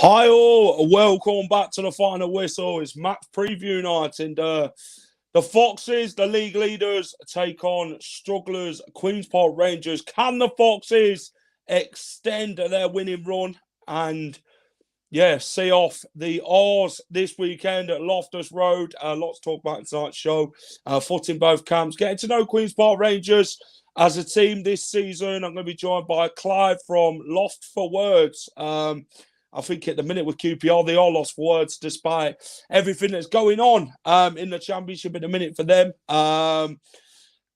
Hi all, welcome back to the final whistle. It's match preview night, and the Foxes, the league leaders, take on strugglers Queen's Park Rangers. Can the Foxes extend their winning run and see off the R's this weekend at Loftus Road? Lots to talk about in tonight's show. Foot in both camps. Getting to know Queen's Park Rangers as a team this season. I'm going to be joined by Clive from Lost for Words. I think at the minute with QPR, they are lost for words despite everything that's going on in the Championship at the minute for them. I'm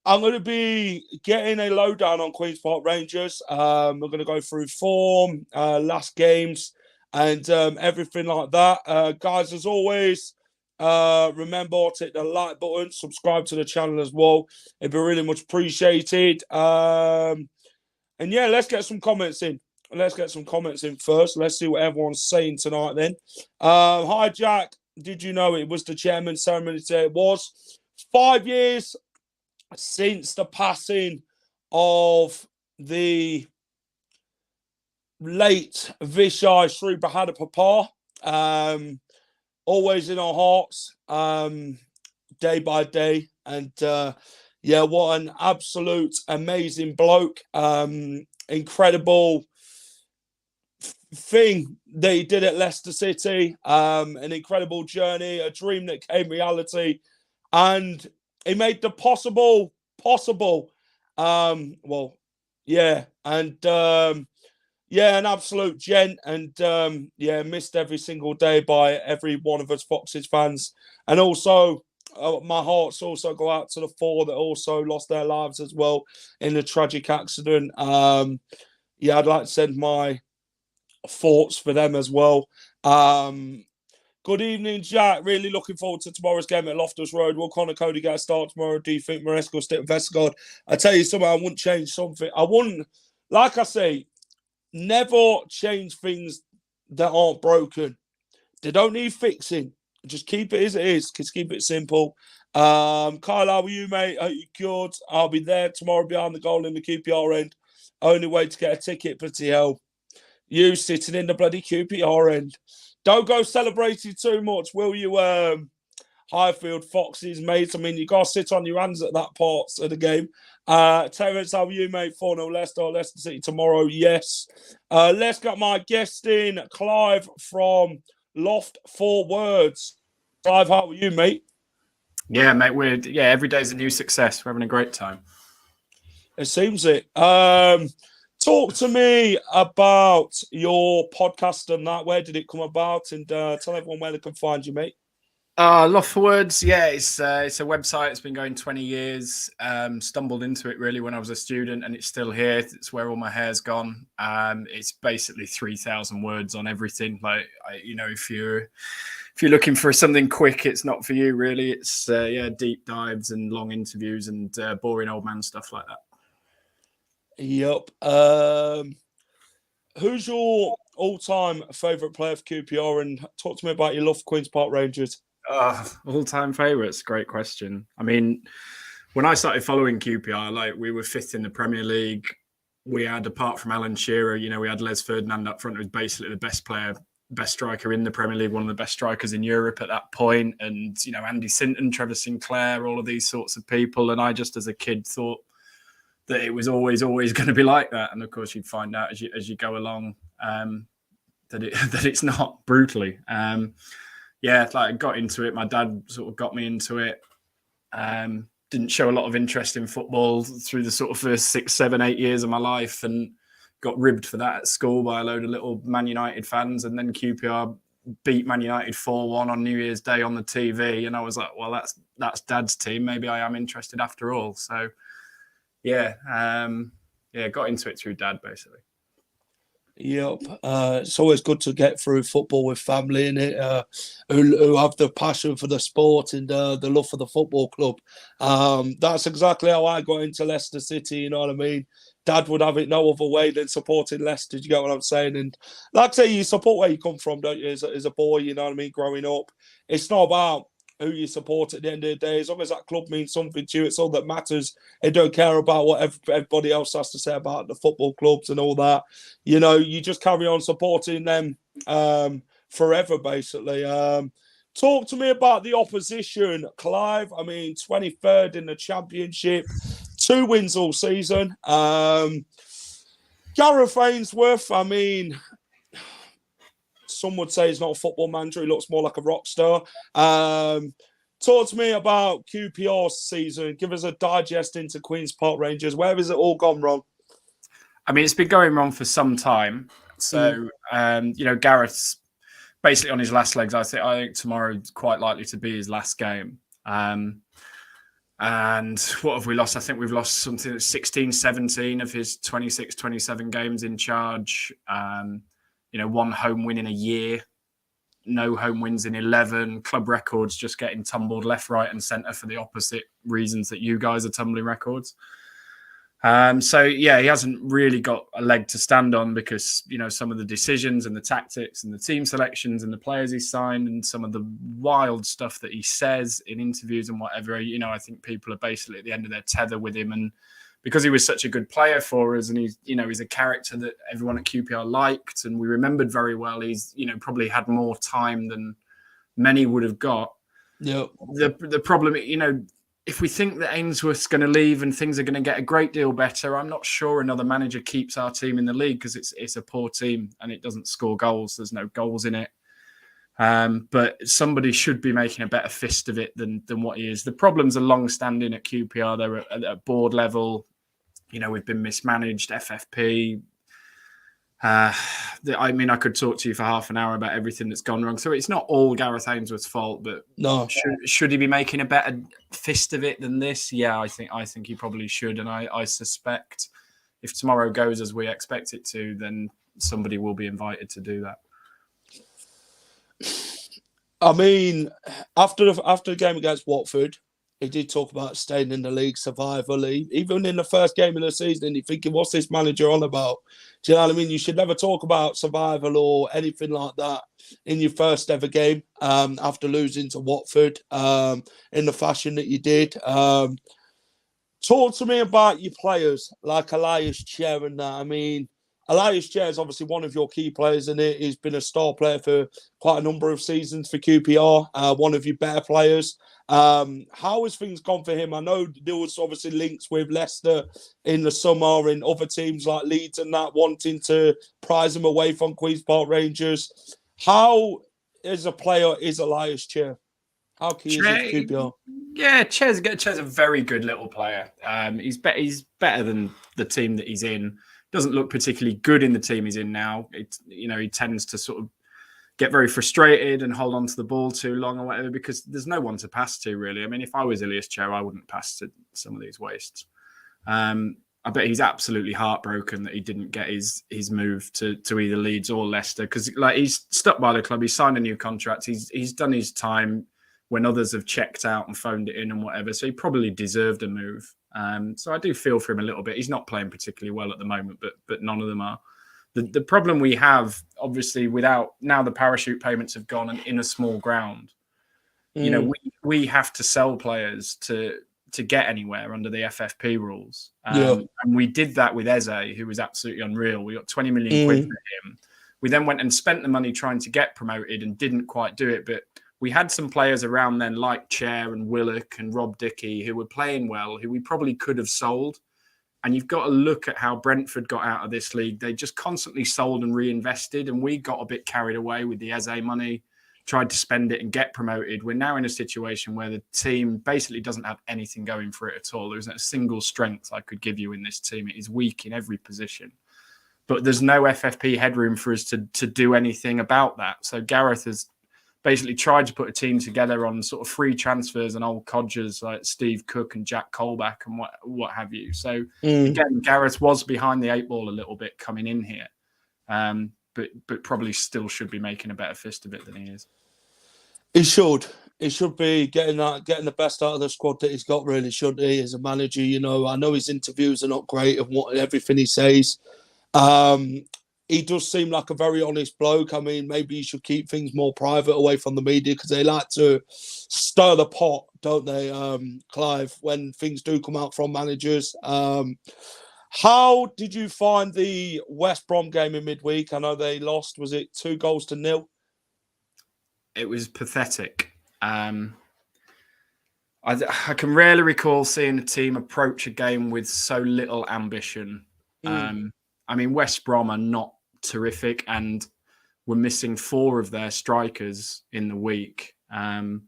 going to be getting a lowdown on Queen's Park Rangers. We're going to go through form, last games, and everything like that. Guys, as always, remember to hit the like button, subscribe to the channel as well. It'd be really much appreciated. And yeah, let's get some comments in. Let's get some comments in first. Let's see what everyone's saying tonight then. Hi, Jack. Did you know it was the chairman's ceremony today? It was 5 years since the passing of the late Vishai Sri Bahadar Papa. Always in our hearts, day by day. And what an absolute amazing bloke. Incredible thing that he did at Leicester City, an incredible journey, a dream that came reality, and he made the possible possible. An absolute gent, and missed every single day by every one of us Foxes fans. And also my hearts also go out to the four that also lost their lives as well in a tragic accident. I'd like to send my thoughts for them as well. Good evening, Jack. Really looking forward to tomorrow's game at Loftus Road. Will Connor Cody get a start tomorrow? Do you think Maresca will stick with Vestergaard? I tell you something, I wouldn't change something. I wouldn't, like I say, never change things that aren't broken. They don't need fixing. Just keep it as it is. Just keep it simple. Kyle, how are you, mate? Are you good? I'll be there tomorrow behind the goal in the QPR end. Only way to get a ticket, bloody hell. You sitting in the bloody QPR end. Don't go celebrating too much, will you, Highfield Foxes, mate? I mean, you got to sit on your hands at that part of the game. Terence, how are you, mate? 4-0 Leicester City tomorrow, yes. Let's get my guest in, Clive from Loft for Words. Clive, how are you, mate? Yeah, mate, every day's a new success. We're having a great time. It seems it. Talk to me about your podcast and that. Where did it come about? And tell everyone where they can find you, mate. Loft for Words, it's a website. It's been going 20 years. Stumbled into it really when I was a student, and it's still here. It's where all my hair's gone. It's basically 3,000 words on everything. Like, if you're looking for something quick, it's not for you really. It's deep dives and long interviews and boring old man stuff like that. Yep. Who's your all-time favourite player for QPR? And talk to me about your love for Queen's Park Rangers. All-time favourites? Great question. I mean, when I started following QPR, we were fifth in the Premier League. We had, apart from Alan Shearer, we had Les Ferdinand up front, who was basically the best striker in the Premier League, one of the best strikers in Europe at that point. And, Andy Sinton, Trevor Sinclair, all of these sorts of people. And I just, as a kid, thought that it was always going to be like that. And of course, you'd find out as you go along that it's not, brutally. I got into it. My dad sort of got me into it. Didn't show a lot of interest in football through the sort of first 6, 7, 8 years of my life, and got ribbed for that at school by a load of little Man United fans. And then QPR beat Man United 4-1 on New Year's Day on the TV. And I was like, well, that's Dad's team. Maybe I am interested after all. So, got into it through dad, basically. Yep. It's always good to get through football with family in it, who have the passion for the sport and the love for the football club. That's exactly how I got into Leicester City, you know what I mean? Dad would have it no other way than supporting Leicester, do you get what I'm saying? And like I say, you support where you come from, don't you, as a boy, you know what I mean, growing up. It's not about who you support at the end of the day. As long as that club means something to you, it's all that matters. They don't care about what everybody else has to say about the football clubs and all that. You know, you just carry on supporting them forever, basically. Talk to me about the opposition, Clive. I mean, 23rd in the Championship, 2 wins all season. Gareth Ainsworth, I mean, some would say he's not a football manager. He looks more like a rock star. Talk to me about QPR's season. Give us a digest into Queen's Park Rangers. Where has it all gone wrong? I mean, it's been going wrong for some time. So, Gareth's basically on his last legs. I think tomorrow is quite likely to be his last game. And what have we lost? I think we've lost something like 16, 17 of his 26, 27 games in charge. 1 home win in a year, no home wins in 11, club records just getting tumbled left, right and centre for the opposite reasons that you guys are tumbling records. He hasn't really got a leg to stand on because, some of the decisions and the tactics and the team selections and the players he signed and some of the wild stuff that he says in interviews and whatever, I think people are basically at the end of their tether with him. And because he was such a good player for us and he's a character that everyone at QPR liked and we remembered very well, he's, probably had more time than many would have got. Yeah. The problem, if we think that Ainsworth's going to leave and things are going to get a great deal better, I'm not sure another manager keeps our team in the league because it's a poor team and it doesn't score goals. There's no goals in it. But somebody should be making a better fist of it than what he is. The problems are long-standing at QPR. They're at board level. We've been mismanaged, FFP. I could talk to you for half an hour about everything that's gone wrong. So it's not all Gareth Ainsworth's fault, but no. Should he be making a better fist of it than this? Yeah, I think he probably should. And I suspect if tomorrow goes as we expect it to, then somebody will be invited to do that. I mean, after the game against Watford, he did talk about staying in the league, survival. Even in the first game of the season, you're thinking, what's this manager on about? Do you know what I mean? You should never talk about survival or anything like that in your first ever game after losing to Watford in the fashion that you did. Talk to me about your players like Elias Chair and that. I mean, Elias Chair is obviously one of your key players in it. He's been a star player for quite a number of seasons for QPR, one of your better players. How has things gone for him? I know there was obviously links with Leicester in the summer and other teams like Leeds and that wanting to prize him away from Queen's Park Rangers. How, as a player, is Elias Chair? How key is he for QPR? Yeah, Chair's a very good little player. He's better than the team that he's in. Doesn't look particularly good in the team he's in now. He tends to sort of get very frustrated and hold on to the ball too long or whatever because there's no one to pass to, really. I mean, if I was Elias Chair, I wouldn't pass to some of these wastes. I bet he's absolutely heartbroken that he didn't get his move to either Leeds or Leicester because he's stuck by the club. He's signed a new contract. He's done his time when others have checked out and phoned it in and whatever. So he probably deserved a move. So I do feel for him a little bit. He's not playing particularly well at the moment, but none of them are. The problem we have, obviously, now the parachute payments have gone and in a small ground, we have to sell players to get anywhere under the FFP rules. And we did that with Eze, who was absolutely unreal. We got 20 million quid for him. We then went and spent the money trying to get promoted and didn't quite do it. But we had some players around then like Chair and Willock and Rob Dickey who were playing well, who we probably could have sold. And you've got to look at how Brentford got out of this league. They just constantly sold and reinvested. And we got a bit carried away with the Eze money, tried to spend it and get promoted. We're now in a situation where the team basically doesn't have anything going for it at all. There isn't a single strength I could give you in this team. It is weak in every position. But there's no FFP headroom for us to do anything about that. So Gareth has basically tried to put a team together on sort of free transfers and old codgers like Steve Cook and Jack Colback and what have you. So again, Gareth was behind the 8 ball a little bit coming in here, but probably still should be making a better fist of it than he is. He should. He should be getting the best out of the squad that he's got, really, shouldn't he, as a manager? You know, I know his interviews are not great and everything he says. He does seem like a very honest bloke. I mean, maybe he should keep things more private away from the media because they like to stir the pot, don't they, Clive, when things do come out from managers. How did you find the West Brom game in midweek? I know they lost. Was it 2-0? It was pathetic. I can rarely recall seeing a team approach a game with so little ambition. I mean, West Brom are not terrific and were missing 4 of their strikers in the week. You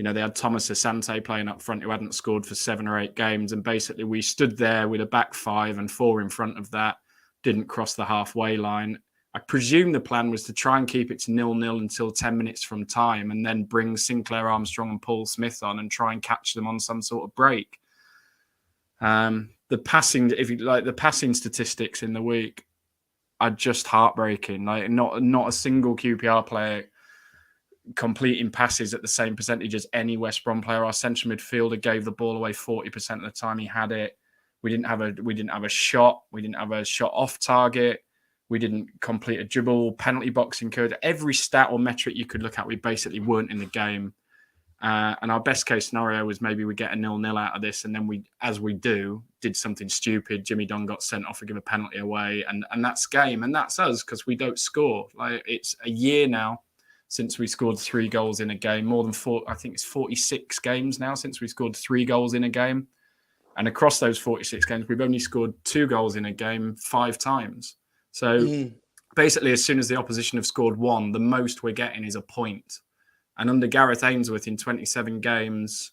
know, they had Thomas Asante playing up front who hadn't scored for 7 or 8 games. And basically we stood there with a back 5 and 4 in front of that, didn't cross the halfway line. I presume the plan was to try and keep it to 0-0 until 10 minutes from time and then bring Sinclair Armstrong and Paul Smith on and try and catch them on some sort of break. The passing statistics in the week are just heartbreaking. Like not a single QPR player completing passes at the same percentage as any West Brom player. Our central midfielder gave the ball away 40% of the time he had it. We didn't have a shot. We didn't have a shot off target. We didn't complete a dribble, penalty box incurred. Every stat or metric you could look at, we basically weren't in the game. And our best case scenario was maybe we get a 0-0 out of this, and then did something stupid. Jimmy Dunn got sent off and give a penalty away, and that's game, and that's us because we don't score. Like, it's a year now since we scored 3 goals in a game. More than 4, I think it's 46 games now since we scored 3 goals in a game, and across those 46 games, we've only scored 2 goals in a game 5 times. So basically, as soon as the opposition have scored 1, the most we're getting is a point. And under Gareth Ainsworth in 27 games,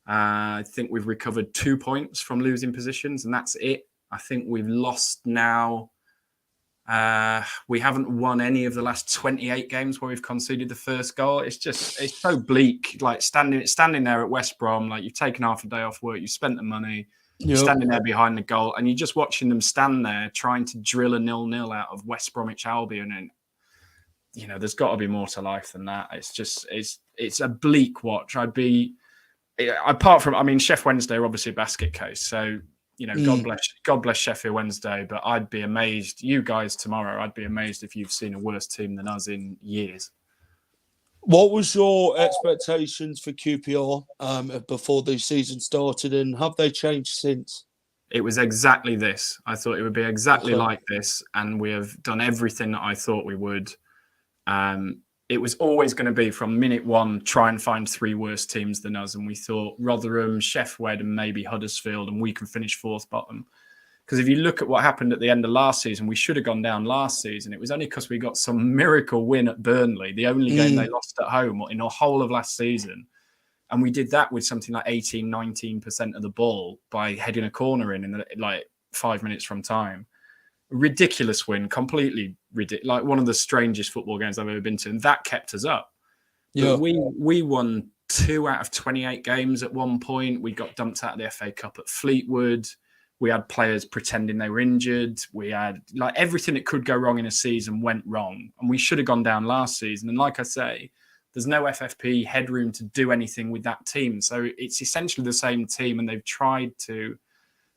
I think we've recovered 2 points from losing positions, and that's it. I think we've lost now. We haven't won any of the last 28 games where we've conceded the first goal. It's so bleak. Like standing there at West Brom, like you've taken half a day off work, you've spent the money, you're standing there behind the goal, and you're just watching them stand there trying to drill a 0-0 out of West Bromwich Albion. And you know, there's got to be more to life than that. It's a bleak watch. Apart from, I mean, Sheff Wednesday are obviously a basket case. So, you know, God bless Sheffield Wednesday. But I'd be amazed, you guys tomorrow, I'd be amazed if you've seen a worse team than us in years. What was your expectations for QPR before the season started, and have they changed since? It was exactly this. I thought it would be exactly like this, and we have done everything that I thought we would. It was always going to be from minute 1, try and find 3 worse teams than us. And we thought Rotherham, Sheffield, and maybe Huddersfield, and we can finish 4th bottom. Because if you look at what happened at the end of last season, we should have gone down last season. It was only because we got some miracle win at Burnley, the only game they lost at home in the whole of last season. And we did that with something like 18, 19% of the ball by heading a corner in like 5 minutes from time. Ridiculous win, completely ridiculous. Like one of the strangest football games I've ever been to, and that kept us up. Yeah, we won 2 out of 28 games at one point. We got dumped out of the FA Cup at Fleetwood. We had players pretending they were injured. We had like everything that could go wrong in a season went wrong, and we should have gone down last season. And like I say, there's no FFP headroom to do anything with that team. So it's essentially the same team, and they've tried to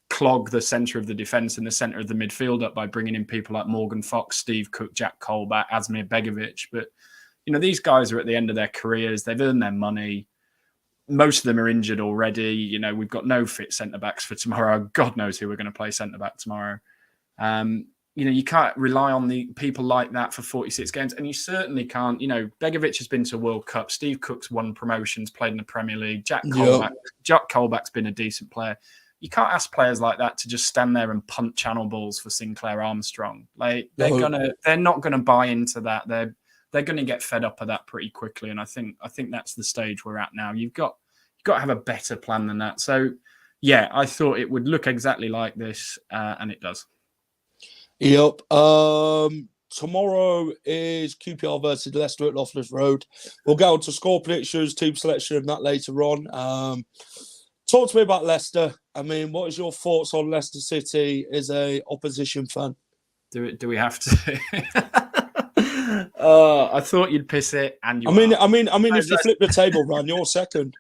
clog the centre of the defence and the centre of the midfield up by bringing in people like Morgan Fox, Steve Cook, Jack Colback, Asmir Begovic. But, you know, these guys are at the end of their careers. They've earned their money. Most of them are injured already. You know, we've got no fit centre-backs for tomorrow. God knows who we're going to play centre-back tomorrow. You know, you can't rely on the people like that for 46 games. And you certainly can't, you know, Begovic has been to World Cup. Steve Cook's won promotions, played in the Premier League. Jack Colback's been a decent player. You can't ask players like that to just stand there and punt channel balls for Sinclair Armstrong. Like they're not gonna buy into that. They're gonna get fed up of that pretty quickly. And I think that's the stage we're at now. You've got to have a better plan than that. So yeah, I thought it would look exactly like this, and it does. Yep. tomorrow is QPR versus Leicester at Loftus Road. We'll get on to score predictions, team selection, and that later on. Talk to me about Leicester. I mean, what is your thoughts on Leicester City as a opposition fan? Do we have to? I thought you'd piss it, and you. I mean, if you flip the table round, you're second.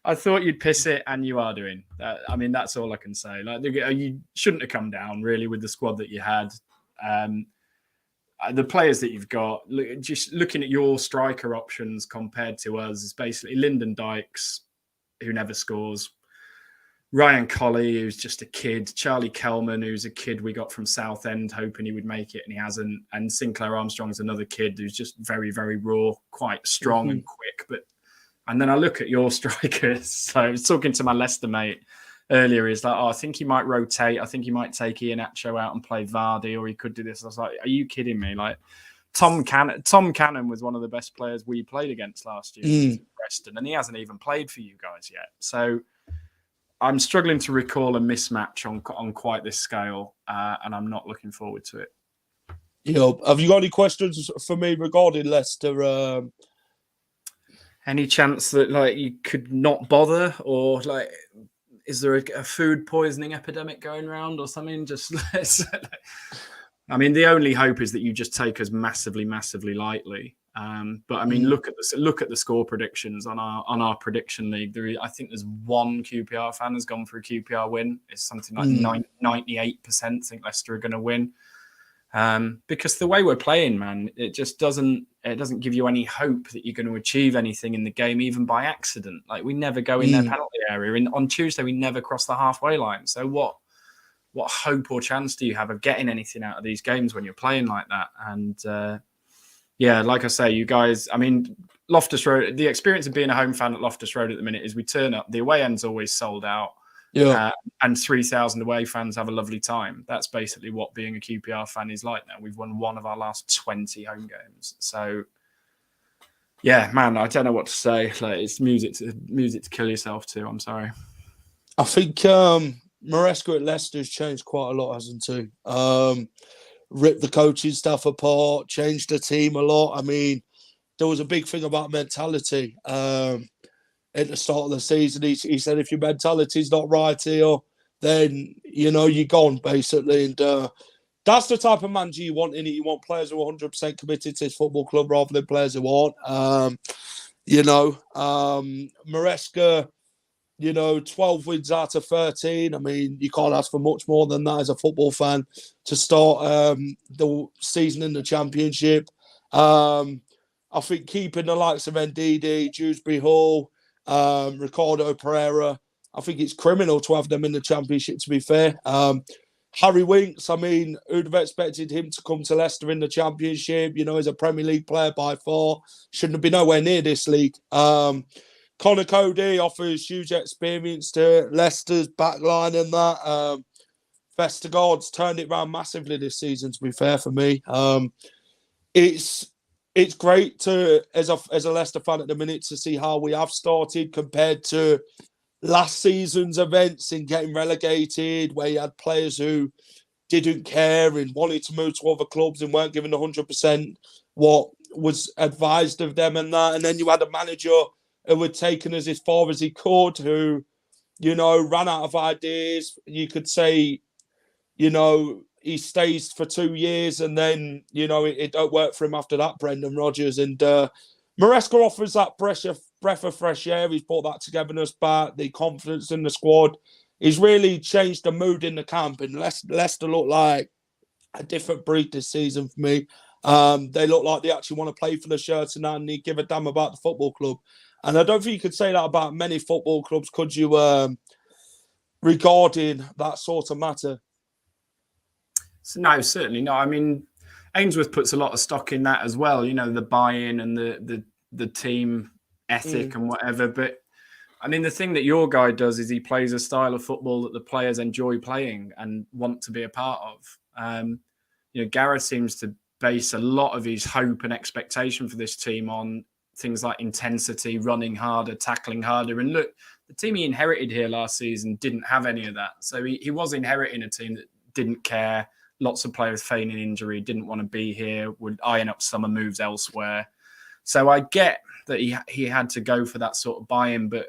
I thought you'd piss it, and you are doing. I mean, that's all I can say. Like, you shouldn't have come down really with the squad that you had. The players that you've got, just looking at your striker options compared to us, is basically Lyndon Dykes, who never scores, Ryan Colley, who's just a kid, Charlie Kelman, who's a kid we got from Southend, hoping he would make it, and he hasn't, and Sinclair Armstrong's another kid who's just very, very raw, quite strong and quick. And then I look at your strikers. So I was talking to my Leicester mate earlier. He's like, I think he might rotate. I think he might take Iheanacho out and play Vardy, or he could do this. I was like, are you kidding me? Like, Tom Cannon was one of the best players we played against last year at Preston, and he hasn't even played for you guys yet. So I'm struggling to recall a mismatch on quite this scale, and I'm not looking forward to it. Have you got any questions for me regarding Leicester? Any chance that you could not bother, or is there a food poisoning epidemic going around or something? Just I mean, the only hope is that you just take us massively, massively lightly. But I mean, look at the score predictions on our prediction league. I think there's one QPR fan has gone for a QPR win. It's something like 98% think Leicester are going to win. Because the way we're playing, man, it just doesn't give you any hope that you're going to achieve anything in the game, even by accident. Like, we never go in their penalty area. And on Tuesday, we never cross the halfway line. So what hope or chance do you have of getting anything out of these games when you're playing like that? And yeah, like I say, you guys, I mean, Loftus Road, the experience of being a home fan at Loftus Road at the minute is we turn up, the away end's always sold out. Yeah. And 3,000 away fans have a lovely time. That's basically what being a QPR fan is like now. We've won one of our last 20 home games. So, yeah, man, I don't know what to say. It's music to kill yourself to. I'm sorry. I think Maresca at Leicester has changed quite a lot, hasn't he? Ripped the coaching staff apart, changed the team a lot. I mean, there was a big thing about mentality. At the start of the season, he said, if your mentality's not right here, then, you're gone, basically. And that's the type of manager you want in it. You want players who are 100% committed to his football club rather than players who aren't. Maresca, 12 wins out of 13. I mean, you can't ask for much more than that as a football fan to start the season in the Championship. I think keeping the likes of Ndidi, Dewsbury Hall, Ricardo Pereira, I think it's criminal to have them in the Championship, to be fair. Harry Winks, I mean, who'd have expected him to come to Leicester in the Championship? He's a Premier League player by far. Shouldn't have been nowhere near this league. Connor Cody offers huge experience to Leicester's backline and that. Vestergaard's turned it around massively this season, to be fair, for me. It's great to, as a Leicester fan at the minute, to see how we have started compared to last season's events in getting relegated, where you had players who didn't care and wanted to move to other clubs and weren't given 100% what was advised of them and that. And then you had a manager who had taken us as far as he could, who, ran out of ideas. You could say, he stays for 2 years and then, it don't work for him after that, Brendan Rodgers. And Maresca offers that breath of fresh air. He's brought that togetherness back, the confidence in the squad. He's really changed the mood in the camp, and Leicester look like a different breed this season for me. They look like they actually want to play for the shirts and they give a damn about the football club. And I don't think you could say that about many football clubs, could you, regarding that sort of matter? No, certainly not. I mean, Ainsworth puts a lot of stock in that as well, the buy-in and the team ethic and whatever. But, I mean, the thing that your guy does is he plays a style of football that the players enjoy playing and want to be a part of. Gareth seems to base a lot of his hope and expectation for this team on things like intensity, running harder, tackling harder. And look, the team he inherited here last season didn't have any of that. So he was inheriting a team that didn't care, lots of players feigning injury, didn't want to be here, would eyeing up summer moves elsewhere. So I get that he had to go for that sort of buy-in, but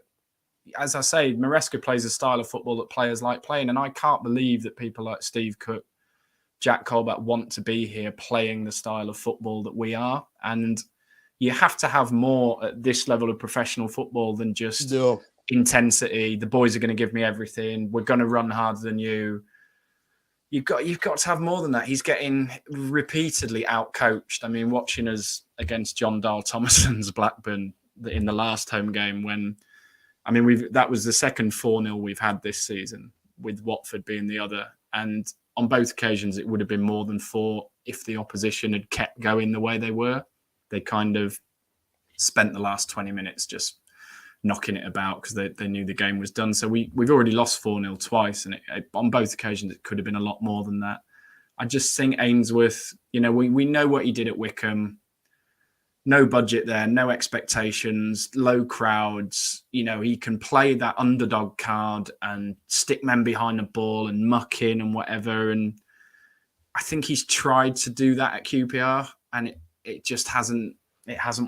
as I say, Maresca plays a style of football that players like playing, and I can't believe that people like Steve Cook, Jack Colback want to be here playing the style of football that we are. And you have to have more at this level of professional football than just intensity. The boys are going to give me everything. We're going to run harder than you. You've got to have more than that. He's getting repeatedly outcoached. I mean, watching us against John Dahl Thomason's Blackburn in the last home game that was the second 4-0 we've had this season, with Watford being the other. And on both occasions, it would have been more than 4 if the opposition had kept going the way they were. They kind of spent the last 20 minutes just knocking it about because they knew the game was done. So we've already lost 4-0 twice, and on both occasions it could have been a lot more than that. I just think Ainsworth, we know what he did at Wickham. No budget there, no expectations, low crowds. He can play that underdog card and stick men behind the ball and muck in and whatever. And I think he's tried to do that at QPR, and it just hasn't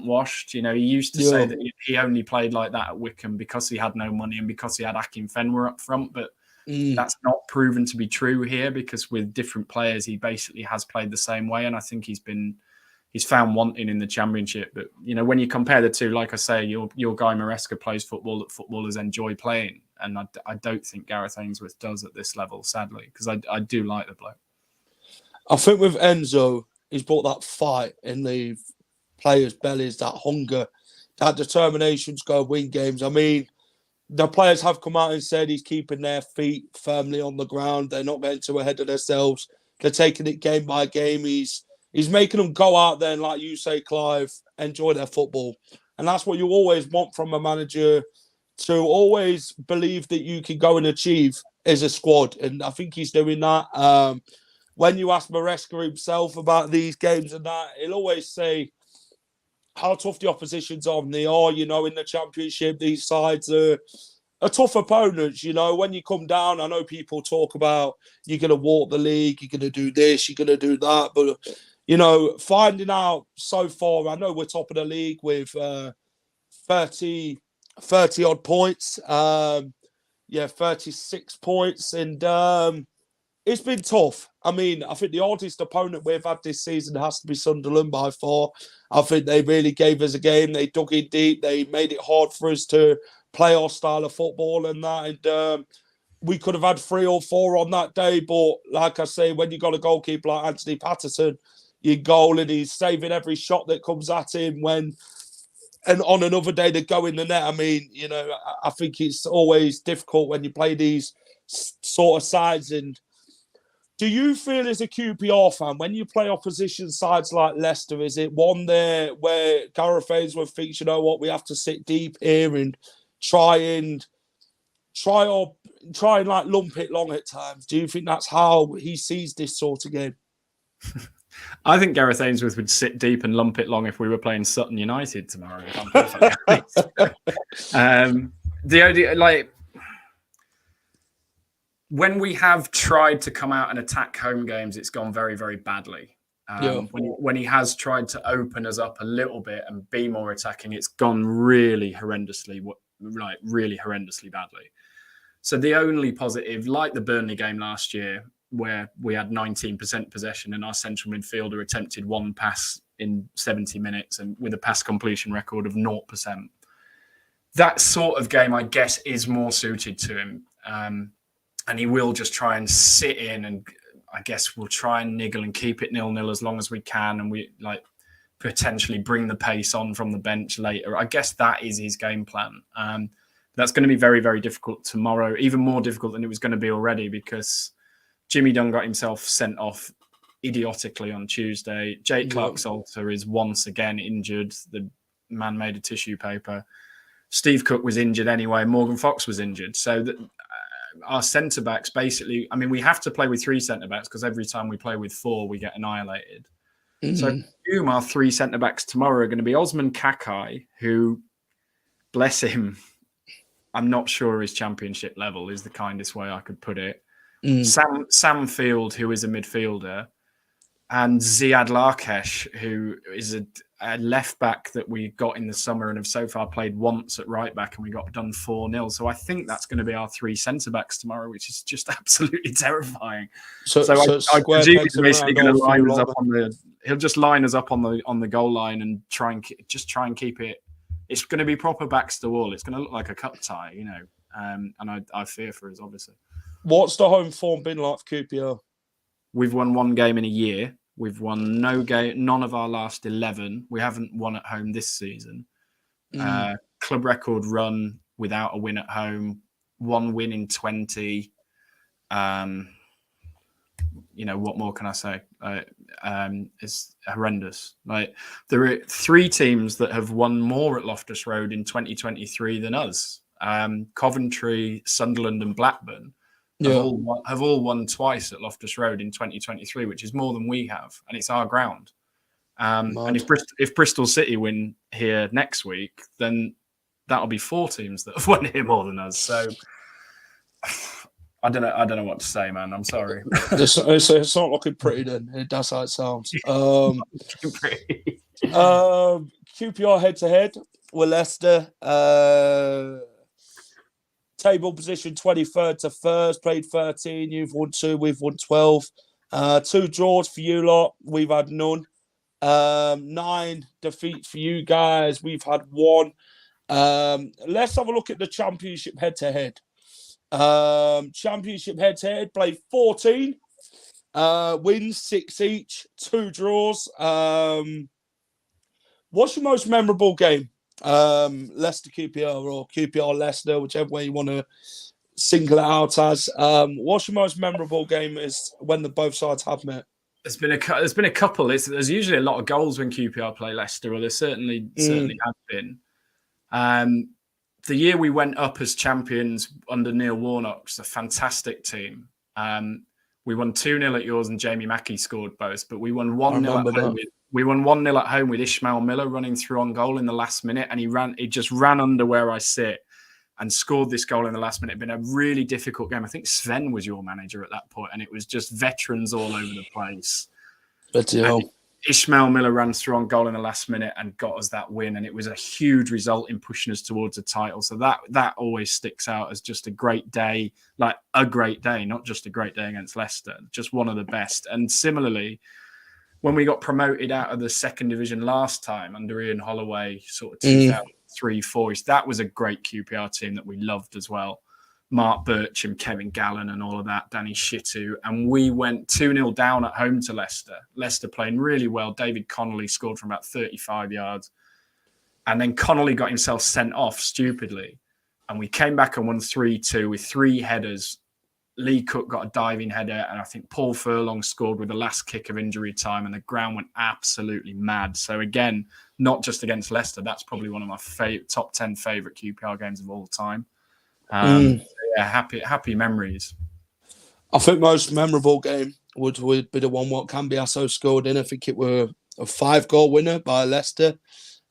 washed. He used to say that he only played like that at Wickham because he had no money and because he had Akinfenwa up front, but that's not proven to be true here, because with different players he basically has played the same way, and I think he's found wanting in the Championship. But when you compare the two, like I say, your guy Maresca plays football that footballers enjoy playing, and I don't think Gareth Ainsworth does at this level, sadly, because I do like the bloke. I think with Enzo, he's brought that fight in the players' bellies, that hunger, that determination to go win games. I mean, the players have come out and said he's keeping their feet firmly on the ground. They're not getting too ahead of themselves. They're taking it game by game. He's making them go out there and, like you say, Clive, enjoy their football. And that's what you always want from a manager, to always believe that you can go and achieve as a squad. And I think he's doing that. When you ask Maresca himself about these games and that, he'll always say how tough the opposition's on. They are, in the Championship, these sides are tough opponents. When you come down, I know people talk about you're going to walk the league, you're going to do this, you're going to do that. But, finding out so far, I know we're top of the league with 30 odd points. 36 points. And it's been tough. I mean, I think the hardest opponent we've had this season has to be Sunderland by far. I think they really gave us a game. They dug in deep. They made it hard for us to play our style of football and that. And we could have had 3 or 4 on that day. But like I say, when you got a goalkeeper like Anthony Patterson, you goal and he's saving every shot that comes at him and on another day they go in the net. I mean, I think it's always difficult when you play these sort of sides. And do you feel as a QPR fan, when you play opposition sides like Leicester, is it one there where Gareth Ainsworth thinks, we have to sit deep here and try and like lump it long at times? Do you think that's how he sees this sort of game? I think Gareth Ainsworth would sit deep and lump it long if we were playing Sutton United tomorrow, if I'm perfectly honest. The idea, when we have tried to come out and attack home games, it's gone very, very badly. When he has tried to open us up a little bit and be more attacking, it's gone really horrendously badly. So the only positive, like the Burnley game last year, where we had 19% possession and our central midfielder attempted 1 pass in 70 minutes and with a pass completion record of 0%. That sort of game, I guess, is more suited to him. And he will just try and sit in, and I guess we'll try and niggle and keep it 0-0 as long as we can. And we potentially bring the pace on from the bench later. I guess that is his game plan. That's going to be very, very difficult tomorrow, even more difficult than it was going to be already, because Jimmy Dunn got himself sent off idiotically on Tuesday. Jake Clark-Salter is once again injured. The man made of tissue paper. Steve Cook was injured anyway. Morgan Fox was injured. So our centre-backs basically, I mean, we have to play with 3 centre-backs because every time we play with 4, we get annihilated. Mm-hmm. So our 3 centre-backs tomorrow are going to be Osman Kakai, who, bless him, I'm not sure his Championship level is the kindest way I could put it. Sam Field, who is a midfielder, and Ziad Larkesh, who is a left back that we got in the summer and have so far played once at right back, and we got done 4-0. So I think that's going to be our 3 centre backs tomorrow, which is just absolutely terrifying. So I presume he's basically going to line us up on the. He'll just line us up on the goal line and try and keep it. It's going to be proper backs to wall. It's going to look like a cup tie, and I fear for us, obviously. What's the home form been like for QPR? We've won 1 game in a year. We've won none of our last 11. We haven't won at home this season. Club record run without a win at home. 1 win in 20. What more can I say? It's horrendous. Like, there are 3 teams that have won more at Loftus Road in 2023 than us. Coventry, Sunderland, and Blackburn have all won twice at Loftus Road in 2023, which is more than we have, and it's our ground. And if Bristol City win here next week, then that'll be 4 teams that have won here more than us. So I don't know what to say, man. I'm sorry. It's not looking pretty then. That's how it sounds. QPR head-to-head with Leicester. Table position 23rd to 1st. Played 13. You've won 2. We've won 12. 2 draws for you lot. We've had none. 9 defeats for you guys. We've had 1. Let's have a look at the Championship head-to-head. Championship head-to-head. Played 14. Wins 6 each. 2 draws. What's your most memorable game? Leicester QPR or QPR Leicester, whichever way you want to single it out as. What's your most memorable game is when both sides have met? There's been a couple. There's usually a lot of goals when QPR play Leicester, or there certainly have been. The year we went up as champions under Neil Warnock was a fantastic team. We won 2-0 at yours, and Jamie Mackey scored both, but we won 1-0 at home. We won 1-0 at home with Ishmael Miller running through on goal in the last minute, and he just ran under where I sit and scored this goal in the last minute. It'd been a really difficult game. I think Sven was your manager at that point, and it was just veterans all over the place. Ishmael Miller ran through on goal in the last minute and got us that win, and it was a huge result in pushing us towards a title. So that always sticks out as just a great day, like a great day, not just a great day against Leicester, just one of the best. And similarly, when we got promoted out of the 2nd division last time under Ian Holloway, sort of 2003-4, that was a great QPR team that we loved as well. Mark Bircham, Kevin Gallen and all of that, Danny Shittu. And we went 2-0 down at home to Leicester. Leicester playing really well. David Connolly scored from about 35 yards. And then Connolly got himself sent off stupidly. And we came back and won 3-2 with 3 headers. Lee Cook got a diving header, and I think Paul Furlong scored with the last kick of injury time, and the ground went absolutely mad. So again, not just against Leicester, that's probably one of my top 10 favourite QPR games of all time. Happy memories. I think most memorable game would be the one what Cambiasso scored in. I think it were a 5-goal winner by Leicester.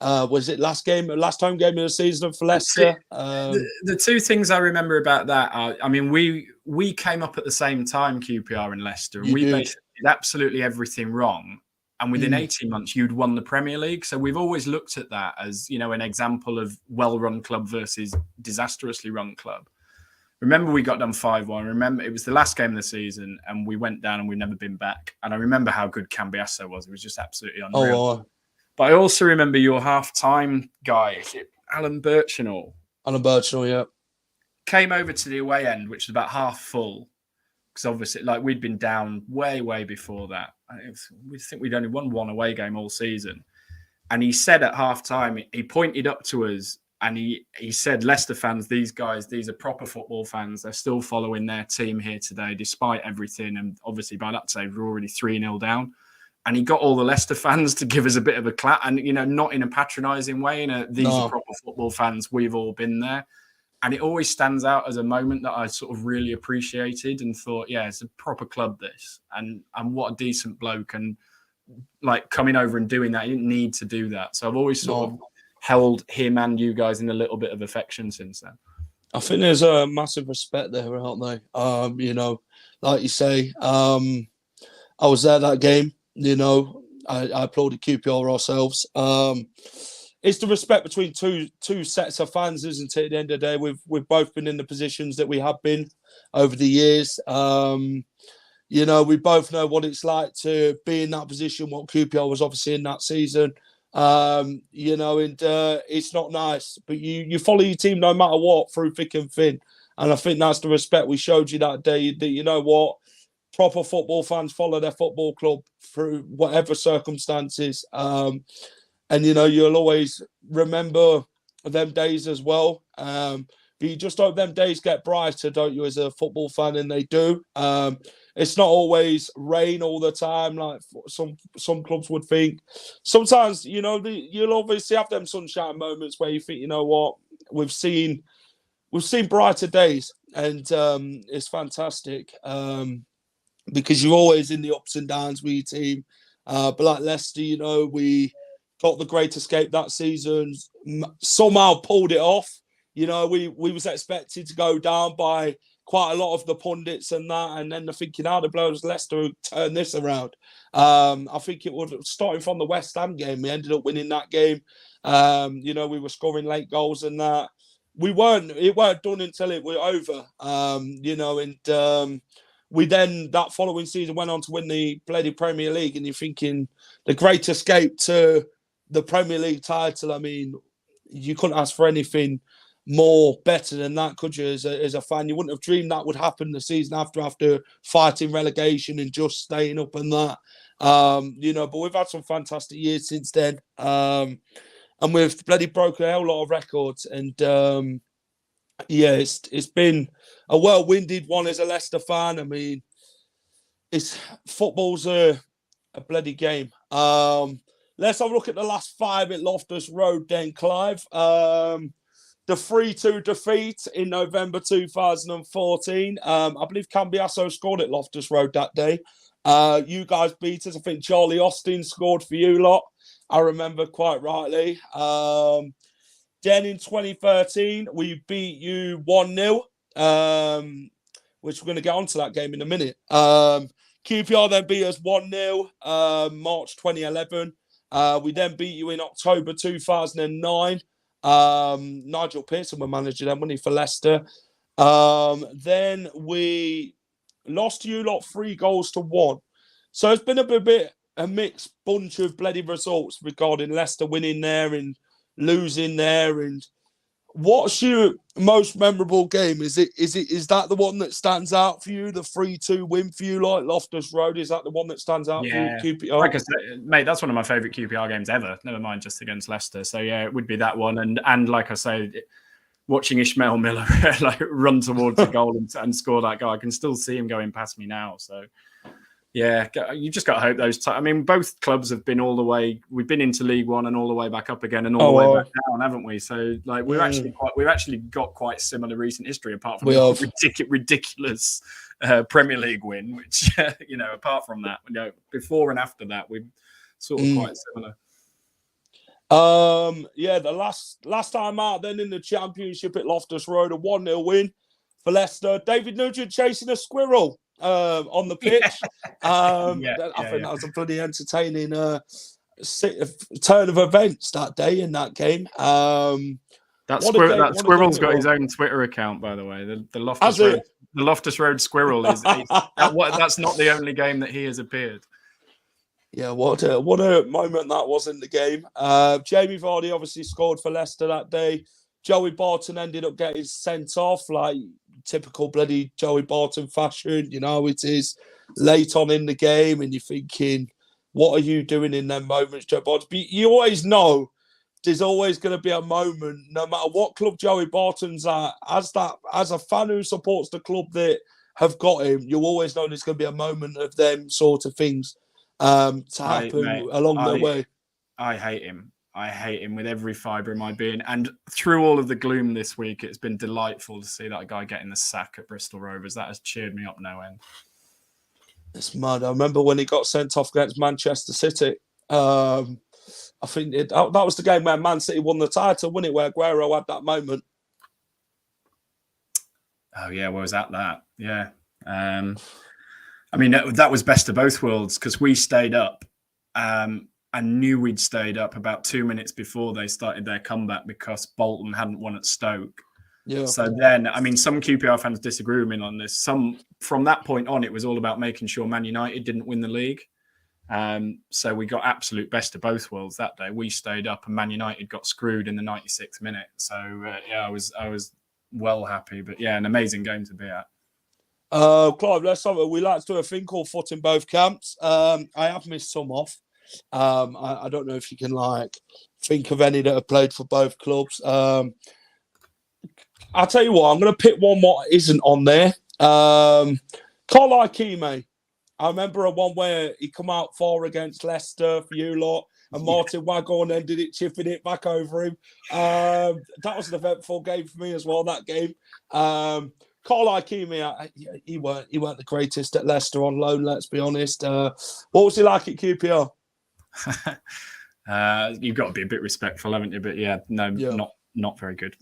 Was it last home game of the season for Leicester? The 2 things I remember about that are, I mean, we came up at the same time, QPR and Leicester, and we basically did absolutely everything wrong. And within 18 months, you'd won the Premier League. So we've always looked at that as, an example of well-run club versus disastrously run club. Remember, we got done 5-1. Remember, it was the last game of the season, and we went down and we've never been back. And I remember how good Cambiasso was. It was just absolutely unreal. But I also remember your half-time guy, Alan Birchinall. Alan Birchinall, yeah. Came over to the away end, which was about half full. Because obviously, we'd been down way, way before that. We think we'd only won 1 away game all season. And he said at half-time, he pointed up to us, and he said, Leicester fans, these guys, these are proper football fans. They're still following their team here today, despite everything. And obviously, by that stage, we're already 3-0 down. And he got all the Leicester fans to give us a bit of a clap, and not in a patronising way. These are proper football fans. We've all been there, and it always stands out as a moment that I sort of really appreciated and thought, yeah, it's a proper club this, and what a decent bloke, and coming over and doing that. He didn't need to do that, so I've always sort of held him and you guys in a little bit of affection since then. I think there's a massive respect there, aren't they? Like you say, I was there that game. I applauded QPR ourselves. It's the respect between two sets of fans, isn't it? At the end of the day, we've both been in the positions that we have been over the years. We both know what it's like to be in that position. What QPR was obviously in that season. It's not nice, but you follow your team no matter what through thick and thin. And I think that's the respect we showed you that day. That you know what, proper football fans follow their football club through whatever circumstances. You'll always remember them days as well. But you just hope them days get brighter, don't you, as a football fan? And they do. It's not always rain all the time, like some clubs would think. Sometimes, you'll obviously have them sunshine moments where you think, you know what, we've seen brighter days, and it's fantastic because you're always in the ups and downs with your team. But like Leicester, we got the great escape that season, somehow pulled it off. We was expected to go down by quite a lot of the pundits and that, and then they're thinking, how the blows Leicester turn this around. I think it would, starting from the West Ham game, we ended up winning that game. We were scoring late goals and that. It weren't done until it was over. We then, that following season, went on to win the bloody Premier League, and you're thinking the great escape to the Premier League title. I mean, you couldn't ask for anything more better than that, could you? As a fan, you wouldn't have dreamed that would happen the season after fighting relegation and just staying up and that. But we've had some fantastic years since then, and we've bloody broken a hell lot of records. And it's been a well-winded one as a Leicester fan. I mean, football's a bloody game. Let's have a look at the last 5 at Loftus Road then, Clive. The 3-2 defeat in November 2014. I believe Cambiasso scored at Loftus Road that day. You guys beat us. I think Charlie Austin scored for you lot. I remember quite rightly. Then in 2013, we beat you 1-0, which we're going to get onto that game in a minute. QPR then beat us 1-0, March 2011. We then beat you in October 2009. Nigel Pearson were manager then, wasn't he, for Leicester? Then we lost you lot 3-1. So it's been a mixed bunch of bloody results regarding Leicester winning there and losing there. And what's your most memorable game? Is that the one that stands out for you? The 3-2 win for you, like Loftus Road? Is that the one that stands out for you, QPR? Like I said, mate, that's one of my favourite QPR games ever. Never mind just against Leicester. So yeah, it would be that one. And like I say, watching Ishmael Miller like run towards the goal and score that goal, I can still see him going past me now. So yeah, you just got to hope those. I mean, both clubs have been all the way. We've been into League One and all the way back up again, and all the way back down, haven't we? So, like, we've actually got quite similar recent history, apart from the ridiculous Premier League win. Which, apart from that, before and after that, we're sort of quite similar. The last time out, then in the Championship at Loftus Road, a 1-0 win for Leicester. David Nugent chasing a squirrel on the pitch. I think that was a bloody entertaining turn of events that day in that game. That squirrel's got his own Twitter account, by the way. The Loftus Road Squirrel is that's not the only game that he has appeared. Yeah, what a moment that was in the game. Jamie Vardy obviously scored for Leicester that day. Joey Barton ended up getting sent off, like typical bloody Joey Barton fashion. It is late on in the game, and you're thinking, what are you doing in them moments, Joe Barton? But you always know there's always going to be a moment, no matter what club Joey Barton's at. As a fan who supports the club that have got him, you always know there's going to be a moment of them sort of things to happen along the way. I hate him. I hate him with every fibre in my being. And through all of the gloom this week, it's been delightful to see that guy getting the sack at Bristol Rovers. That has cheered me up no end. It's mad. I remember when he got sent off against Manchester City. I think that was the game where Man City won the title, wasn't it? Where Aguero had that moment. Oh yeah, where was that? Yeah. I mean, that was best of both worlds because we stayed up. I knew we'd stayed up about 2 minutes before they started their comeback because Bolton hadn't won at Stoke. Yeah. So then, I mean, some QPR fans disagree with me on this. Some from that point on, it was all about making sure Man United didn't win the league. So we got absolute best of both worlds that day. We stayed up, and Man United got screwed in the 96th minute. So yeah, I was well happy. But yeah, an amazing game to be at. Clive, we like to do a thing called foot in both camps. I have missed some off. I don't know if you can think of any that have played for both clubs. I'll tell you what, I'm going to pick one what isn't on there. Carl Ikeme. I remember a one where he come out 4 against Leicester for you lot, and Martin Waghorn ended it chipping it back over him. That was an eventful game for me as well, that game. Carl Ikeme, he weren't the greatest at Leicester on loan, let's be honest. What was he like at QPR? You've got to be a bit respectful, haven't you? But yeah, not very good.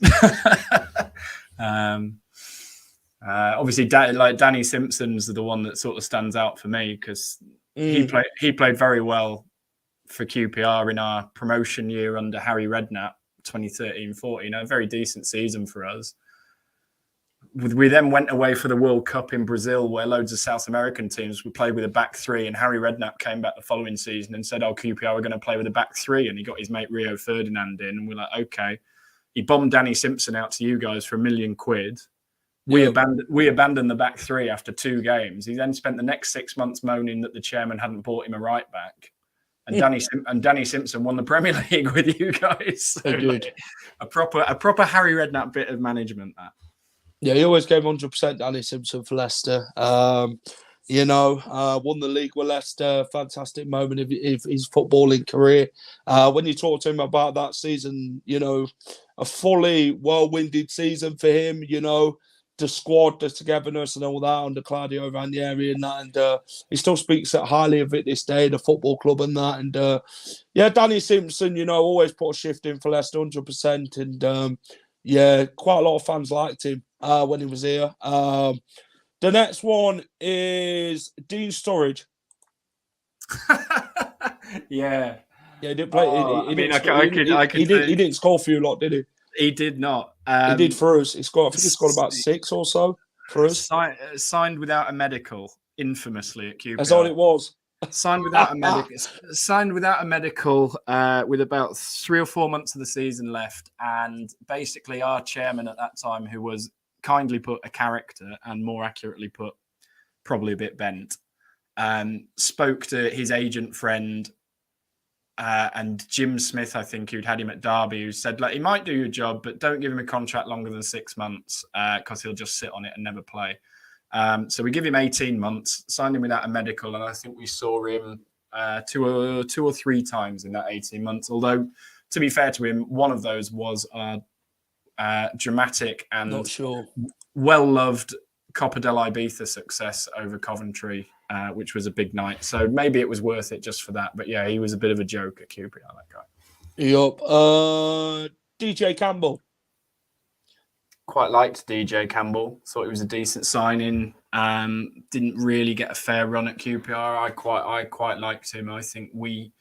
Obviously, Danny Simpson's the one that sort of stands out for me because he played very well for QPR in our promotion year under Harry Redknapp, 2013-14. A very decent season for us. We then went away for the World Cup in Brazil, where loads of South American teams would play with a back three, and Harry Redknapp came back the following season and said, QPR are going to play with a back three, and he got his mate Rio Ferdinand in, and we're like, okay. He bombed Danny Simpson out to you guys for £1 million. We abandoned the back three after 2 games. He then spent the next 6 months moaning that the chairman hadn't bought him a right back. And Danny Simpson won the Premier League with you guys. So, a proper Harry Redknapp bit of management, that. Yeah, he always gave 100% Danny Simpson for Leicester. Won the league with Leicester. Fantastic moment of his footballing career. When you talk to him about that season, a fully well-winded season for him, the squad, the togetherness and all that under Claudio Ranieri and that. And he still speaks highly of it this day, the football club and that. And Danny Simpson, always put a shift in for Leicester 100%. And quite a lot of fans liked him when he was here. The next one is Dean Sturridge. Yeah. Yeah, he didn't play. He didn't score for you lot, did he? He did not. He did for us. I think he scored about 6 or so for us. Signed without a medical, infamously at QPR. That's all it was. Signed without a medical with about 3 or 4 months of the season left, and basically our chairman at that time, who was kindly put a character and more accurately put probably a bit bent, spoke to his agent friend and Jim Smith, I think, who'd had him at Derby, who said, he might do your job, but don't give him a contract longer than 6 months because he'll just sit on it and never play. So we give him 18 months, signed him without a medical, and I think we saw him 2 or 3 times in that 18 months. Although, to be fair to him, one of those was dramatic and well-loved Copa del Ibiza success over Coventry, which was a big night. So maybe it was worth it just for that. But yeah, he was a bit of a joke at QPR, that guy. Yup. DJ Campbell. Quite liked DJ Campbell. Thought it was a decent signing. Didn't really get a fair run at QPR. I quite liked him. I think we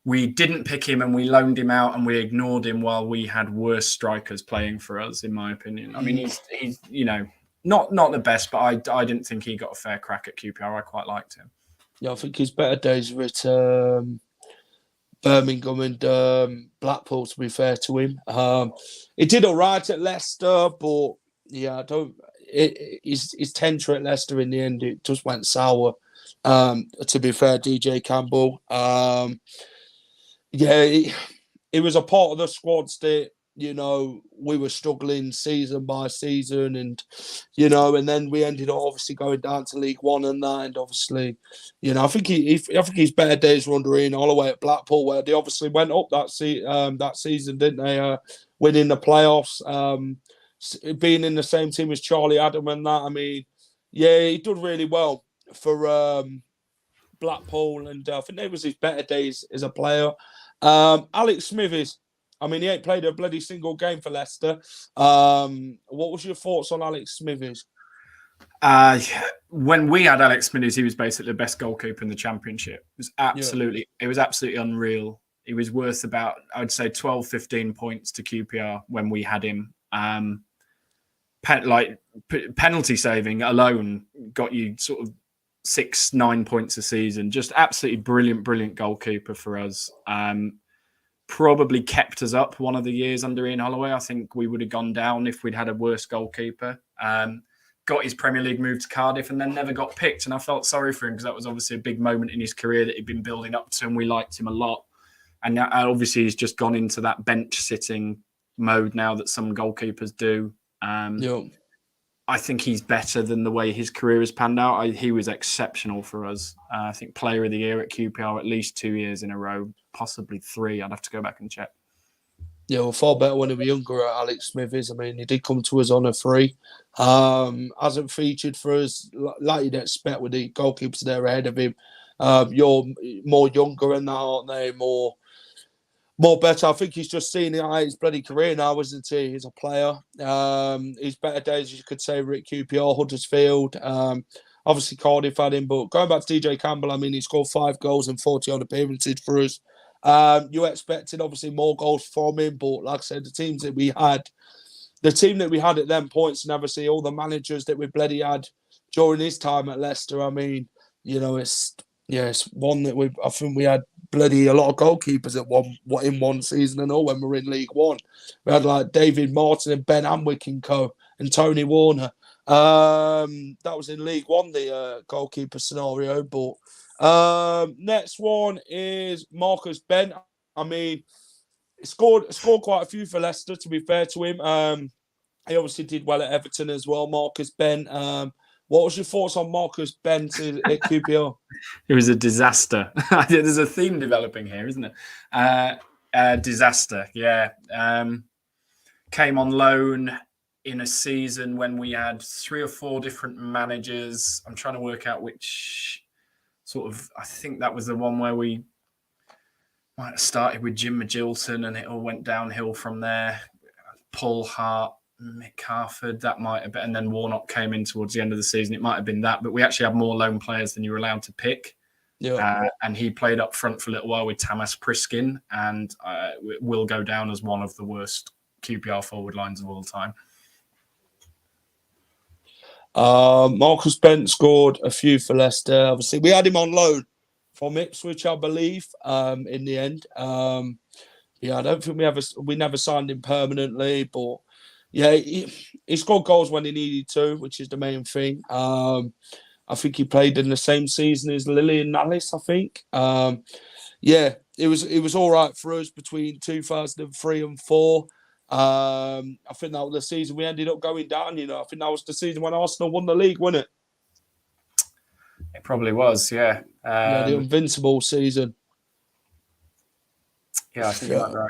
didn't pick him and we loaned him out and we ignored him while we had worse strikers playing for us, in my opinion. I mean, he's not the best, but I didn't think he got a fair crack at QPR. I quite liked him. Yeah, I think his better days were at Birmingham and Blackpool, to be fair to him. He did all right at Leicester, but yeah, his tenure at Leicester in the end, it just went sour. To be fair, DJ Campbell. He was a part of the squad that, we were struggling season by season and then we ended up obviously going down to League One and that. And obviously, I think his better days were under Ian Holloway at Blackpool, where they obviously went up that season, didn't they? Winning the playoffs, being in the same team as Charlie Adam and that. I mean, he did really well for Blackpool, and I think they was his better days as a player. Alex Smithies. I mean, he ain't played a bloody single game for Leicester. What was your thoughts on Alex Smithies? When we had Alex Smithies, he was basically the best goalkeeper in the Championship. It was absolutely unreal. He was worth about, I'd say, 12, 15 points to QPR when we had him. Penalty saving alone got you sort of 6, 9 points a season. Just absolutely brilliant goalkeeper for us. Probably kept us up one of the years under Ian Holloway. I think we would have gone down if we'd had a worse goalkeeper. Got his Premier League move to Cardiff and then never got picked. And I felt sorry for him because that was obviously a big moment in his career that he'd been building up to, and we liked him a lot. And now, obviously he's just gone into that bench sitting mode now that some goalkeepers do. I think he's better than the way his career has panned out. He was exceptional for us. I think Player of the Year at QPR at least 2 years in a row, possibly 3. I'd have to go back and check. Yeah, well, far better when he was younger at Alex Smithies. I mean, he did come to us on a free. Hasn't featured for us like you'd expect with the goalkeepers there ahead of him. You're more younger in that, aren't they? More better. I think he's just seen his bloody career now, isn't he? He's a player. His better days, you could say, were at QPR, Huddersfield. Obviously, Cardiff had him. But going back to DJ Campbell, I mean, he scored 5 goals and 40 odd appearances for us. You expected, obviously, more goals from him. But like I said, the team that we had at them points, and obviously all the managers that we bloody had during his time at Leicester, I mean, it's one that I think we had bloody a lot of goalkeepers in one season and all when we were in League One. We had like David Martin and Ben Amwick and co. and Tony Warner. That was in League One, the goalkeeper scenario. But next one is Marcus Bent. I mean, he scored quite a few for Leicester, to be fair to him. He obviously did well at Everton as well, Marcus Bent. What was your thoughts on Marcus Bent at QPR? It was a disaster. There's a theme developing here, isn't it? Disaster, yeah. Came on loan in a season when we had 3 or 4 different managers. I'm trying to work out which I think that was the one where we might have started with Jim Magilton and it all went downhill from there. Paul Hart, Mick Harford, that might have been, and then Warnock came in towards the end of the season. It might have been that, but we actually had more loan players than you were allowed to pick. Yeah. And he played up front for a little while with Tamas Priskin, and will go down as one of the worst QPR forward lines of all time. Marcus Bent scored a few for Leicester. Obviously, we had him on loan from Ipswich, I believe, in the end. I don't think we never signed him permanently, but yeah, he scored goals when he needed to, which is the main thing. I think he played in the same season as Lillian Nallis, I think. It was all right for us between 2003 and 4. I think that was the season we ended up going down. I think that was the season when Arsenal won the league, wasn't it? It probably was, yeah. The invincible season. Yeah, I think you're right.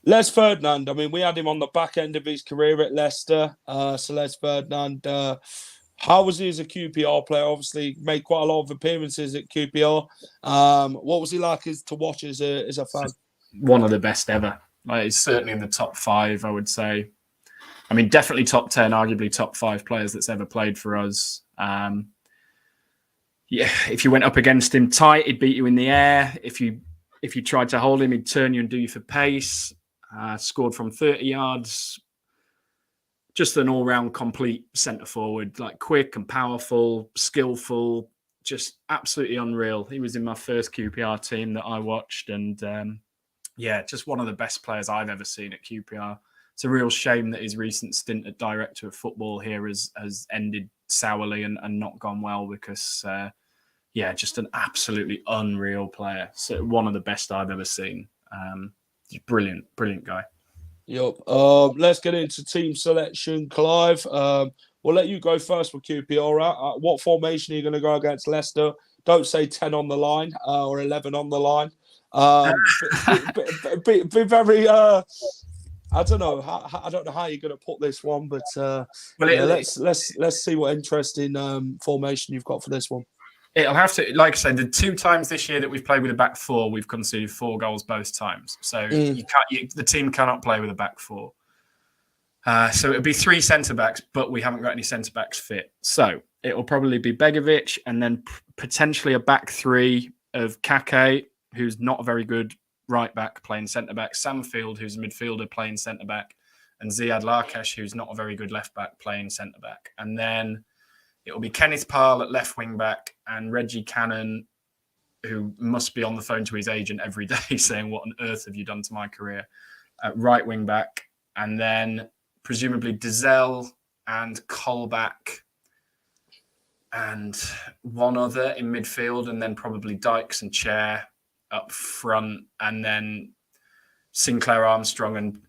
Les Ferdinand, I mean, we had him on the back end of his career at Leicester. So Les Ferdinand, how was he as a QPR player? Obviously, made quite a lot of appearances at QPR. What was he like to watch as a fan? One of the best ever. He's certainly in the top 5, I would say. I mean, definitely top 10, arguably top 5 players that's ever played for us. If you went up against him tight, he'd beat you in the air. If you tried to hold him, he'd turn you and do you for pace. Scored from 30 yards. Just an all-round complete centre-forward, like quick and powerful, skillful, just absolutely unreal. He was in my first QPR team that I watched, and just one of the best players I've ever seen at QPR. It's a real shame that his recent stint at director of football here has ended sourly and not gone well because, just an absolutely unreal player. So one of the best I've ever seen. Brilliant guy. Yep. Let's get into team selection, Clive. We'll let you go first for QPR. What formation are you going to go against Leicester? Don't say 10 on the line or 11 on the line. Be very. I don't know. I don't know how you're going to put this one, but let's see what interesting formation you've got for this one. It'll have to, like I said, the 2 times this year that we've played with a back four, we've conceded 4 goals both times. So the team cannot play with a back four. So it'll be 3 centre-backs, but we haven't got any centre-backs fit. So it'll probably be Begovic and then potentially a back 3 of Kake, who's not a very good right-back playing centre-back, Samfield, who's a midfielder playing centre-back, and Ziad Larkesh, who's not a very good left-back playing centre-back. And then it'll be Kenneth Parle at left wing-back and Reggie Cannon, who must be on the phone to his agent every day saying, what on earth have you done to my career, at right wing-back. And then presumably Dizelle and Colback and one other in midfield, and then probably Dykes and Chair up front, and then Sinclair Armstrong and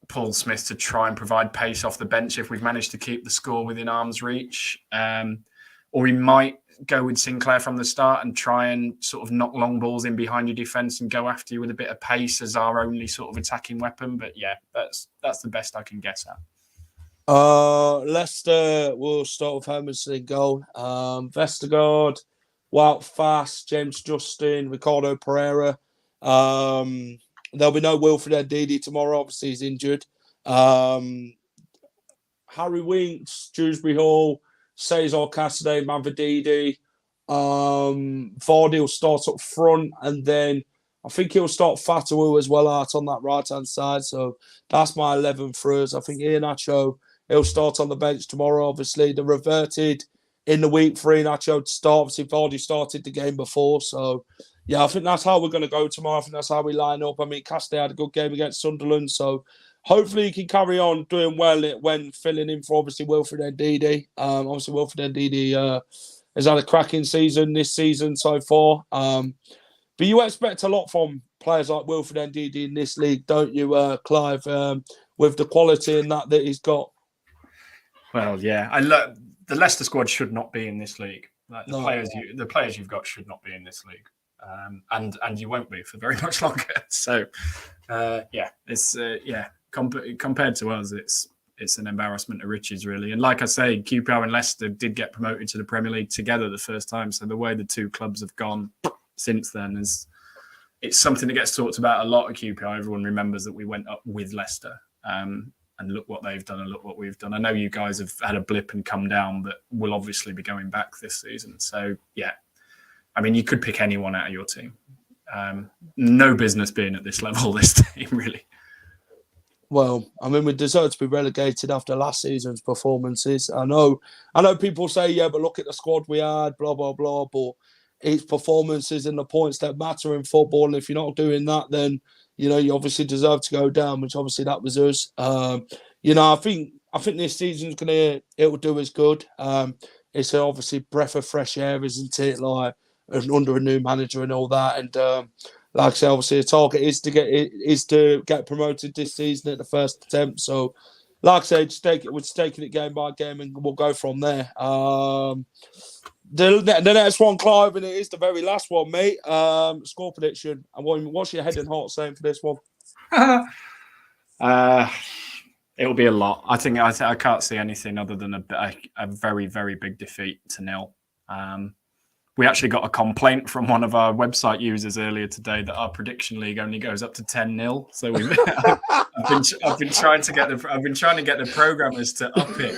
Paul Smith to try and provide pace off the bench if we've managed to keep the score within arm's reach. Or we might go with Sinclair from the start and try and sort of knock long balls in behind your defence and go after you with a bit of pace as our only sort of attacking weapon. But yeah, that's the best I can guess at. Leicester will start with Hermanson in goal. Vestergaard, Wout Fass, James Justin, Ricardo Pereira. There'll be no Wilfred Ndidi tomorrow. Obviously, he's injured. Harry Winks, Dewsbury Hall, Cesar Cassidy, Mavadidi. Vardy will start up front, and then I think he'll start Fatawu as well out on that right-hand side. So that's my 11 for us. I think Iheanacho, he'll start on the bench tomorrow. Obviously, they reverted in the week for Iheanacho to start. Obviously, Vardy started the game before. So, yeah, I think that's how we're going to go tomorrow. I think that's how we line up. I mean, Cassidy had a good game against Sunderland. So, hopefully he can carry on doing well when filling in for, obviously, Wilfred Ndidi. Obviously, Wilfred Ndidi has had a cracking season this season so far. But you expect a lot from players like Wilfred Ndidi in this league, don't you, Clive, with the quality and that he's got? Well, yeah. The Leicester squad should not be in this league. Like the players you've got should not be in this league. And you won't be for very much longer. So, compared to us, it's an embarrassment of riches, really. And like I say, QPR and Leicester did get promoted to the Premier League together the first time. So the way the two clubs have gone since then it's something that gets talked about a lot at QPR. Everyone remembers that we went up with Leicester, and look what they've done and look what we've done. I know you guys have had a blip and come down, but we'll obviously be going back this season. So yeah, I mean, you could pick anyone out of your team. No business being at this level, this team, really. Well, I mean, we deserve to be relegated after last season's performances. I know people say, yeah, but look at the squad we had, blah, blah, blah, but it's performances and the points that matter in football. And if you're not doing that, then, you obviously deserve to go down, which obviously that was us. I think this season's it'll do us good. It's obviously breath of fresh air, isn't it? Like under a new manager and all that. And like I say, obviously the target is to get promoted this season at the first attempt. So, like I said, we're taking it game by game, and we'll go from there. The next one, Clive, and it is the very last one, mate. Score prediction. And what's your head and heart saying for this one? It'll be a lot. I think I can't see anything other than a very, very big defeat to 0. We actually got a complaint from one of our website users earlier today that our prediction league only goes up to 10-0. So I've been trying to get the programmers to up it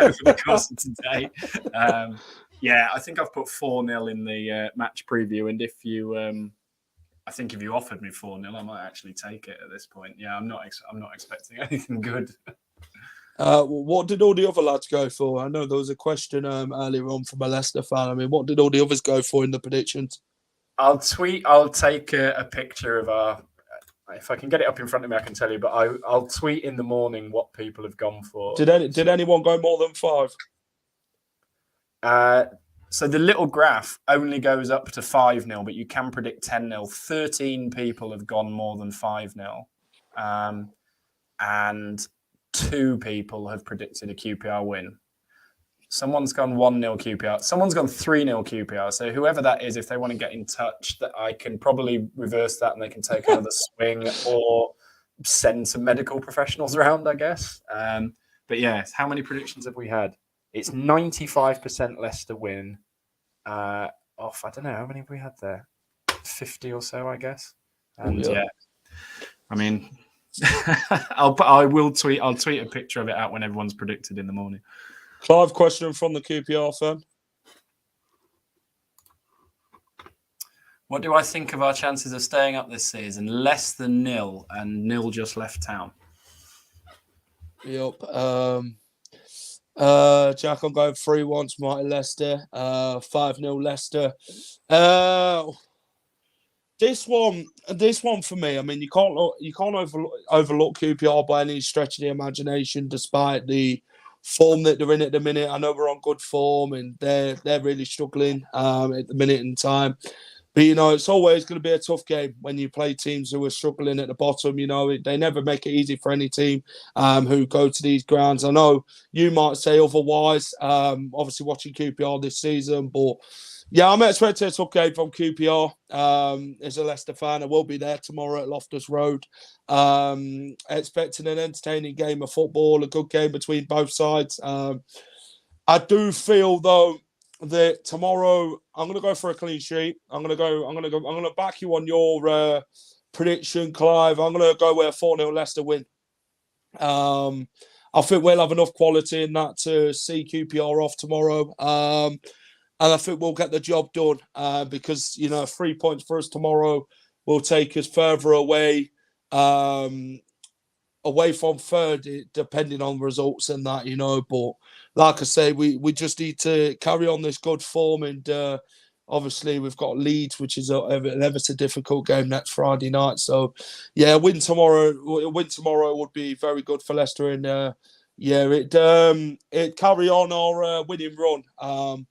over the course of today. I think I've put 4-0 in the match preview, and if you offered me 4-0, I might actually take it at this point. Yeah, I'm not expecting anything good. What did all the other lads go for? I know there was a question earlier on from a Leicester fan. I mean, what did all the others go for in the predictions? I'll take a picture of our. If I can get it up in front of me, I can tell you. But I'll tweet in the morning what people have gone for. Did anyone go more than 5? So the little graph only goes up to 5-0, but you can predict 10-0. 13 people have gone more than 5-0, and 2 people have predicted a QPR win. Someone's gone 1-0 QPR. Someone's gone 3-0 QPR. So whoever that is, if they want to get in touch, that I can probably reverse that and they can take another swing or send some medical professionals around, I guess. But yeah, how many predictions have we had? It's 95% Leicester win, off. I don't know, how many have we had there? 50 or so, I guess. And yeah, I mean, I'll tweet a picture of it out when everyone's predicted in the morning. Clive, question from the QPR fan. What do I think of our chances of staying up this season? Less than nil, and nil just left town. Yep. Jack, I'm going 3-1 to Mighty Leicester. 5-0 Leicester. This one for me. I mean, you can't overlook QPR by any stretch of the imagination, despite the form that they're in at the minute. I know we're on good form, and they're really struggling at the minute in time. But, it's always going to be a tough game when you play teams who are struggling at the bottom. They never make it easy for any team who go to these grounds. I know you might say otherwise, obviously watching QPR this season. But, yeah, I'm expecting a tough game from QPR. As a Leicester fan, I will be there tomorrow at Loftus Road. Expecting an entertaining game of football, a good game between both sides. I do feel, though, that tomorrow I'm going to go for a clean sheet. I'm going to back you on your prediction, Clive. I'm going to go with a 4-0 Leicester win. I think we'll have enough quality in that to see QPR off tomorrow. And I think we'll get the job done because, 3 points for us tomorrow will take us further away from third, depending on results and that, But like I say, we just need to carry on this good form. And obviously, we've got Leeds, which is an ever so difficult game next Friday night. So, yeah, win tomorrow would be very good for Leicester. And, it carry on our winning run. I'm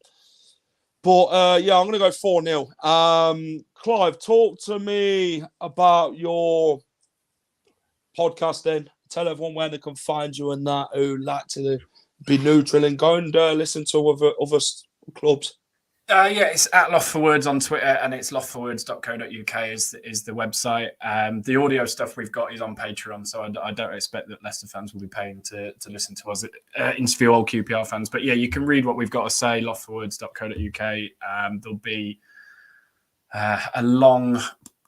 going to go 4-0. Clive, talk to me about your podcast then. Tell everyone where they can find you and that, who like to be neutral, and go and listen to other clubs. It's at Loft for Words on Twitter, and it's loftforwords.co.uk is the website. The audio stuff we've got is on Patreon, so I don't expect that Leicester fans will be paying to listen to us interview old QPR fans. But yeah, you can read what we've got to say, loftforwords.co.uk. There'll be a long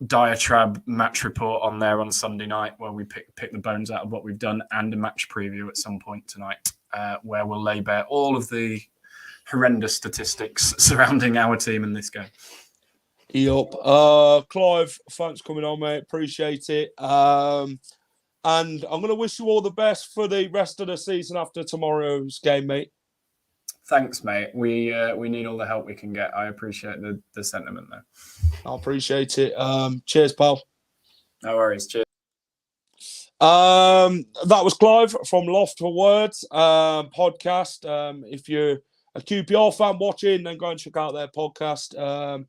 diatribe match report on there on Sunday night, where we pick the bones out of what we've done, and a match preview at some point tonight, where we'll lay bare all of the horrendous statistics surrounding our team in this game. Yup. Clive, thanks for coming on, mate. Appreciate it. And I'm going to wish you all the best for the rest of the season after tomorrow's game, mate. Thanks, mate. We need all the help we can get. I appreciate the sentiment there. I appreciate it. Cheers, pal. No worries. Cheers. That was Clive from Loft for Words podcast. If you're a QPR fan watching, then go and check out their podcast.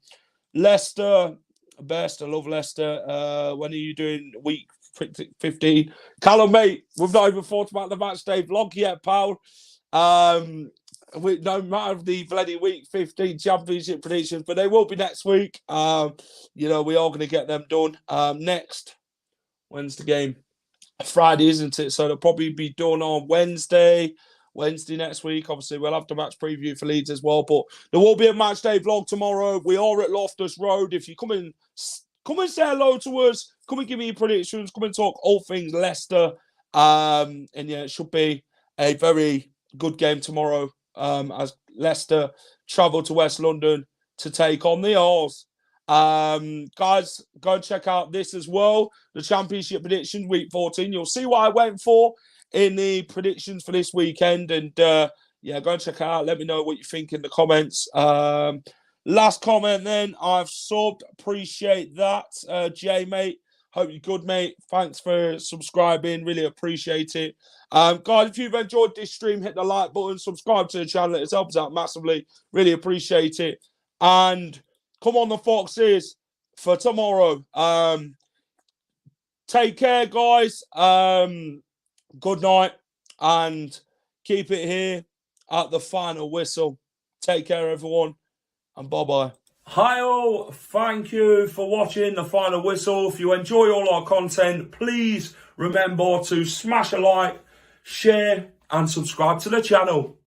Leicester, best. I love Leicester. When are you doing week 15? Callum, mate, we've not even thought about the match day vlog yet, pal. No matter of the bloody week 15 championship predictions, but they will be next week. We are going to get them done. Next, when's the game? Friday, isn't it? So they'll probably be done on Wednesday next week. Obviously, we'll have the match preview for Leeds as well, but there will be a match day vlog tomorrow. We are at Loftus Road. If you come and say hello to us, come and give me your predictions, come and talk all things Leicester. It should be a very good game tomorrow as Leicester travel to West London to take on the Ors. Guys, go and check out this as well. The Championship predictions, week 14. You'll see what I went for in the predictions for this weekend. And go and check it out. Let me know what you think in the comments. Last comment then. I've subbed. Appreciate that. Jay, mate. Hope you're good, mate. Thanks for subscribing. Really appreciate it. Guys, if you've enjoyed this stream, hit the like button. Subscribe to the channel. It helps out massively. Really appreciate it. And come on, the Foxes, for tomorrow. Take care, guys. Good night. And keep it here at the final whistle. Take care, everyone. And bye-bye. Hi all, thank you for watching The Final Whistle. If you enjoy all our content, please remember to smash a like, share and subscribe to the channel.